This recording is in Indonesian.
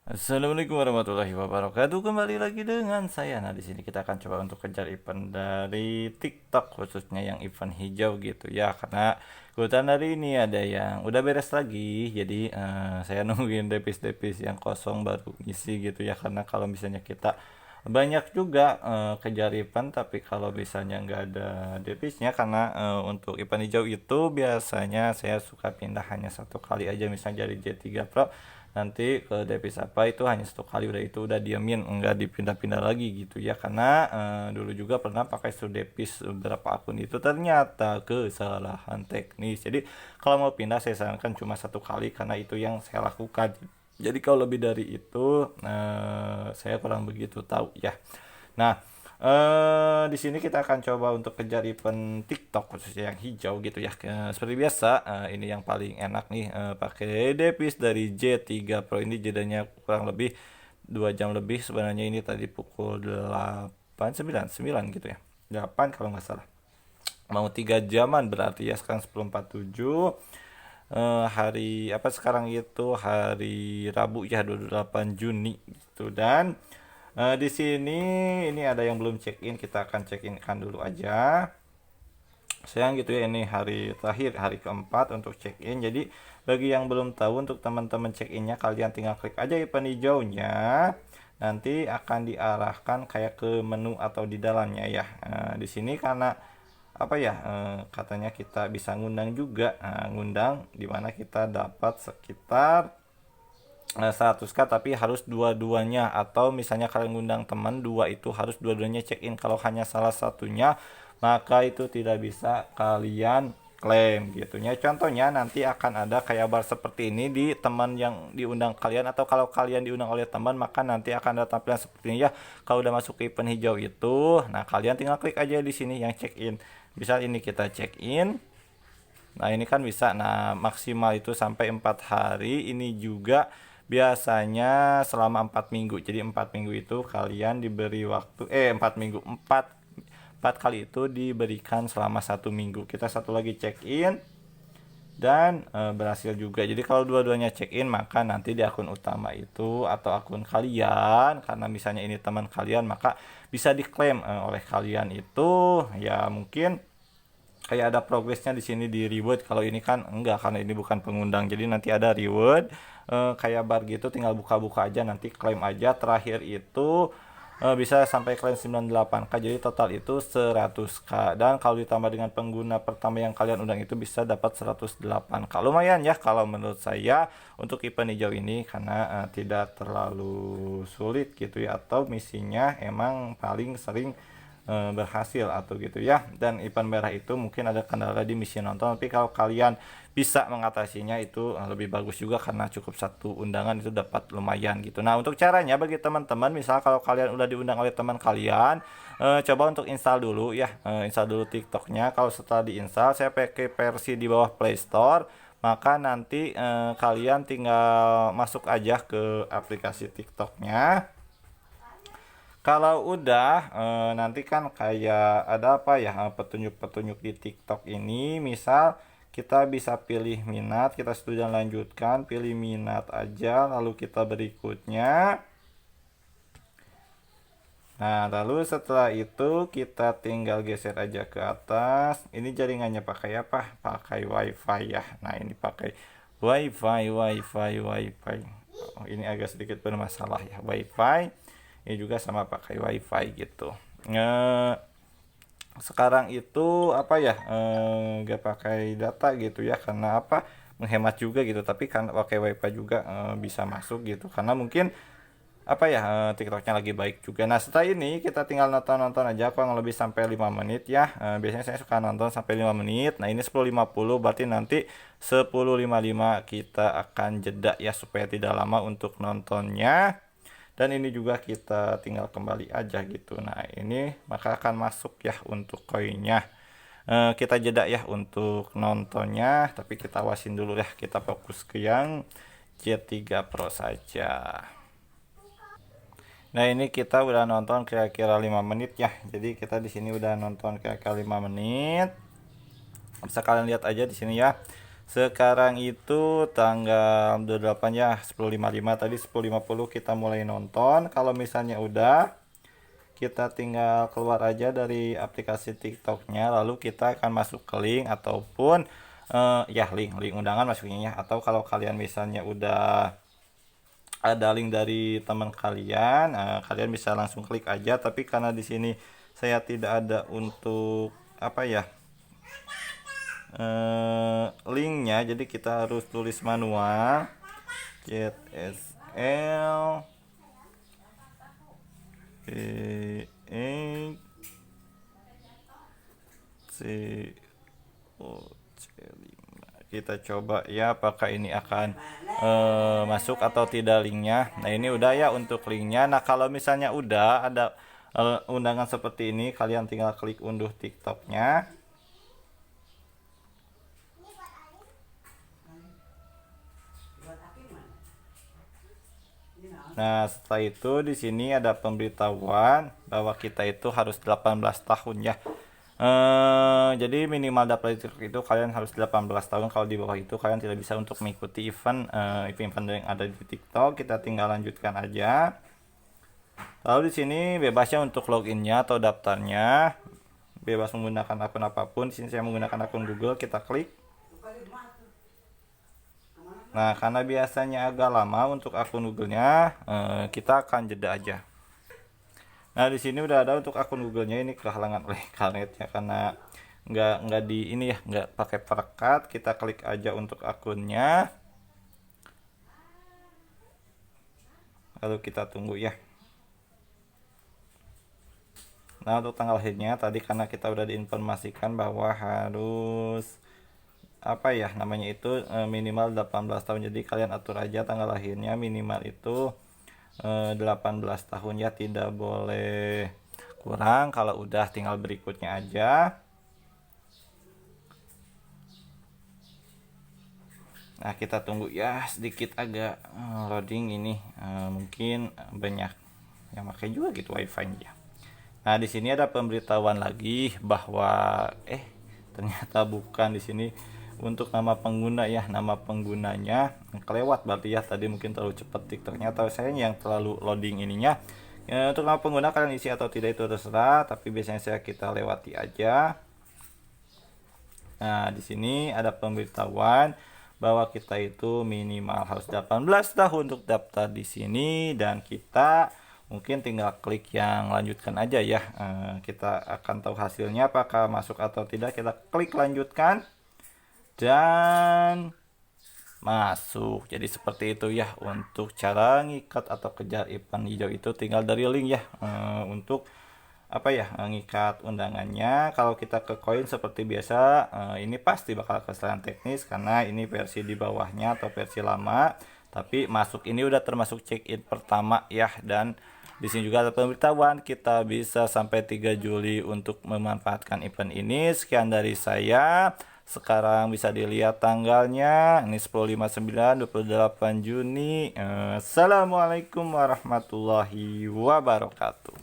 Assalamualaikum warahmatullahi wabarakatuh. Kembali lagi dengan saya. Nah, di sini kita akan coba untuk kejar event dari TikTok, khususnya yang event hijau gitu ya. Karena kebetulan hari ini ada yang udah beres lagi. Jadi saya nungguin depis-depis yang kosong baru ngisi gitu ya. Karena kalau misalnya kita banyak juga kejar event, tapi kalau misalnya nggak ada depisnya, karena untuk event hijau itu biasanya saya suka pindah hanya satu kali aja, misalnya dari J3 Pro nanti ke Devis apa itu hanya satu kali, udah itu udah diamin, enggak dipindah-pindah lagi gitu ya. Karena dulu juga pernah pakai Devis beberapa akun, itu ternyata kesalahan teknis. Jadi kalau mau pindah saya sarankan cuma satu kali, karena itu yang saya lakukan. Jadi kalau lebih dari itu saya kurang begitu tahu ya. Nah, di sini kita akan coba untuk kejar event TikTok khususnya yang hijau gitu ya. Seperti biasa, ini yang paling enak nih, pakai device dari J3 Pro. Ini jedanya kurang lebih 2 jam lebih sebenarnya. Ini tadi pukul 8 9 gitu ya. 8 kalau nggak salah. Mau 3 jaman berarti ya, sekarang 10.47. Hari apa sekarang itu hari Rabu ya, 28 Juni gitu. Dan di sini ini ada yang belum check in, kita akan check in kan dulu aja. Sayang gitu ya, ini hari terakhir, hari keempat untuk check in. Jadi bagi yang belum tahu, untuk teman-teman check innya kalian tinggal klik aja event hijaunya. Nanti akan diarahkan kayak ke menu atau di dalamnya ya. Di sini karena apa ya, katanya kita bisa ngundang juga. Ngundang dimana kita dapat sekitar 100k, tapi harus dua-duanya, atau misalnya kalian ngundang teman dua, itu harus dua-duanya check in. Kalau hanya salah satunya maka itu tidak bisa kalian klaim gitu ya. Contohnya nanti akan ada kayak bar seperti ini di teman yang diundang kalian, atau kalau kalian diundang oleh teman maka nanti akan ada tampilan seperti ini ya. Kalau udah masuk ke event hijau itu, nah kalian tinggal klik aja di sini yang check in. Misal ini kita check in. Nah, ini kan bisa, nah maksimal itu sampai 4 hari. Ini juga biasanya selama 4 minggu. Jadi 4 minggu itu kalian diberi waktu 4 minggu, 4 kali itu diberikan selama 1 minggu. Kita satu lagi check in dan berhasil juga. Jadi kalau dua-duanya check in, maka nanti di akun utama itu atau akun kalian, karena misalnya ini teman kalian, maka bisa diklaim oleh kalian itu ya. Mungkin kayak ada progresnya di sini di reward. Kalau ini kan enggak, karena ini bukan pengundang. Jadi nanti ada reward kayak bar gitu, tinggal buka-buka aja, nanti klaim aja. Terakhir itu bisa sampai klaim 98k, jadi total itu 100k. Dan kalau ditambah dengan pengguna pertama yang kalian undang itu bisa dapat 108k. Lumayan ya kalau menurut saya untuk event hijau ini, karena tidak terlalu sulit gitu ya, atau misinya emang paling sering berhasil atau gitu ya. Dan event merah itu mungkin ada kendala di misi nonton, tapi kalau kalian bisa mengatasinya itu lebih bagus juga, karena cukup satu undangan itu dapat lumayan gitu. Nah, untuk caranya bagi teman-teman, misal kalau kalian udah diundang oleh teman kalian, coba untuk install dulu ya, install dulu TikToknya. Kalau setelah diinstal, saya pakai versi di bawah Play Store, maka nanti kalian tinggal masuk aja ke aplikasi TikToknya. Kalau udah nanti kan kayak ada apa ya, petunjuk-petunjuk di TikTok ini. Misal kita bisa pilih minat, kita setuju dan lanjutkan, pilih minat aja, lalu kita berikutnya. Nah, lalu setelah itu kita tinggal geser aja ke atas. Ini jaringannya pakai apa? Pakai WiFi ya. Nah, ini pakai WiFi. Oh, ini agak sedikit bermasalah ya, WiFi. Ini juga sama pakai WiFi gitu. Sekarang itu apa ya, nggak pakai data gitu ya, karena apa, menghemat juga gitu. Tapi kan pakai WiFi juga bisa masuk gitu, karena mungkin apa ya, TikToknya lagi baik juga. Nah, setelah ini kita tinggal nonton aja kurang lebih sampai 5 menit ya. Biasanya saya suka nonton sampai 5 menit. Nah, ini 10.50, berarti nanti 10.55 kita akan jeda ya, supaya tidak lama untuk nontonnya. Dan ini juga kita tinggal kembali aja gitu. Nah, ini maka akan masuk ya untuk koinnya. Kita jeda ya untuk nontonnya, tapi kita awasin dulu ya. Kita fokus ke yang J3 Pro saja. Nah, ini kita udah nonton kira-kira 5 menit ya. Jadi kita di sini udah nonton kira-kira 5 menit. Bisa kalian lihat aja di sini ya. Sekarang itu tanggal 28 ya, 10.55, tadi 10.50 kita mulai nonton. Kalau misalnya udah, kita tinggal keluar aja dari aplikasi TikToknya, lalu kita akan masuk ke link ataupun ya link undangan masuknya ya. Atau kalau kalian misalnya udah ada link dari teman kalian, kalian bisa langsung klik aja. Tapi karena di sini saya tidak ada untuk apa ya, linknya, jadi kita harus tulis manual ZSL COC5. Kita coba ya apakah ini akan masuk atau tidak linknya. Nah ini udah ya untuk linknya. Nah kalau misalnya udah ada undangan seperti ini, kalian tinggal klik unduh TikToknya. Nah, setelah itu di sini ada pemberitahuan bahwa kita itu harus 18 tahun ya. Jadi minimal dapat itu kalian harus 18 tahun. Kalau di bawah itu kalian tidak bisa untuk mengikuti event yang ada di TikTok. Kita tinggal lanjutkan aja. Lalu di sini bebasnya untuk loginnya atau daftarnya, bebas menggunakan akun apapun. Di sini saya menggunakan akun Google, kita klik. Nah, karena biasanya agak lama untuk akun Google-nya, kita akan jeda aja. Nah, di sini udah ada untuk akun Google-nya, ini kehalangan oleh karetnya karena nggak di ini ya, nggak pakai perekat. Kita klik aja untuk akunnya. Lalu kita tunggu ya. Nah, untuk tanggal lahirnya tadi karena kita udah diinformasikan bahwa harus apa ya namanya itu minimal 18 tahun, jadi kalian atur aja tanggal lahirnya minimal itu 18 tahun ya, tidak boleh kurang. Kalau udah tinggal berikutnya aja. Nah kita tunggu ya, sedikit agak loading ini, mungkin banyak yang pakai juga gitu wifi-nya. Nah di sini ada pemberitahuan lagi bahwa ternyata bukan di sini untuk nama pengguna ya, nama penggunanya kelewat berarti ya, tadi mungkin terlalu cepat TikToknya atau saya yang terlalu loading ininya. Untuk nama pengguna kalian isi atau tidak itu terserah, tapi biasanya kita lewati aja. Nah di sini ada pemberitahuan bahwa kita itu minimal harus 18 tahun untuk daftar di sini, dan kita mungkin tinggal klik yang lanjutkan aja ya. Kita akan tahu hasilnya apakah masuk atau tidak. Kita klik lanjutkan dan masuk. Jadi seperti itu ya untuk cara ngikat atau kejar event hijau itu, tinggal dari link ya. Untuk apa ya, ngikat undangannya. Kalau kita ke koin seperti biasa, ini pasti bakal kesalahan teknis karena ini versi di bawahnya atau versi lama. Tapi masuk ini udah termasuk check in pertama ya. Dan di sini juga ada pemberitahuan kita bisa sampai 3 Juli untuk memanfaatkan event ini. Sekian dari saya. Sekarang bisa dilihat tanggalnya, ini 10.59 28 Juni. Assalamualaikum warahmatullahi wabarakatuh.